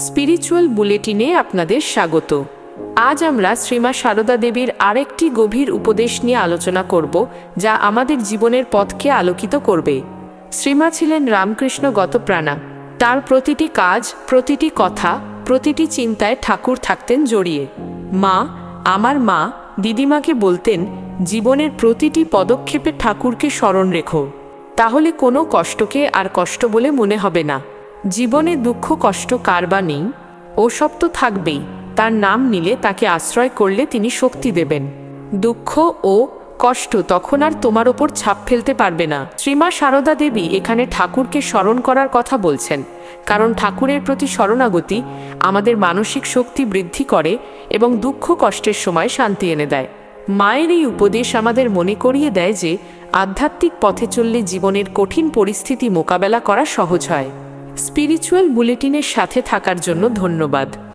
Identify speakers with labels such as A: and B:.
A: Spiritual বুলেটিনে আপনাদের স্বাগত। আজ আমরা শ্রীমা সারদা দেবীর আরেকটি গভীর উপদেশ নিয়ে আলোচনা করব, যা আমাদের জীবনের পথকে আলোকিত করবে। শ্রীমা ছিলেন রামকৃষ্ণ গতপ্রাণা। তার প্রতিটি কাজ, প্রতিটি কথা, প্রতিটি চিন্তায় ঠাকুর থাকতেন জড়িয়ে। আমার মা দিদিমাকে বলতেন, জীবনের প্রতিটি পদক্ষেপে ঠাকুরকে স্মরণ রেখো, তাহলে কোনো কষ্টকে আর কষ্ট বলে মনে হবে না। জীবনে দুঃখ কষ্ট কার বা নেই, ওসব তো থাকবেই। তার নাম নিলে, তাকে আশ্রয় করলে তিনি শক্তি দেবেন। দুঃখ ও কষ্ট তখন আর তোমার ওপর ছাপ ফেলতে পারবে না। শ্রীমা সারদা দেবী এখানে ঠাকুরকে স্মরণ করার কথা বলছেন, কারণ ঠাকুরের প্রতি শরণাগতি আমাদের মানসিক শক্তি বৃদ্ধি করে এবং দুঃখ কষ্টের সময় শান্তি এনে দেয়। মায়ের এই উপদেশ আমাদের মনে করিয়ে দেয় যে আধ্যাত্মিক পথে চললে জীবনের কঠিন পরিস্থিতি মোকাবেলা করা সহজ হয়। স্পিরিচুয়াল বুলেটিনের সাথে থাকার জন্য ধন্যবাদ।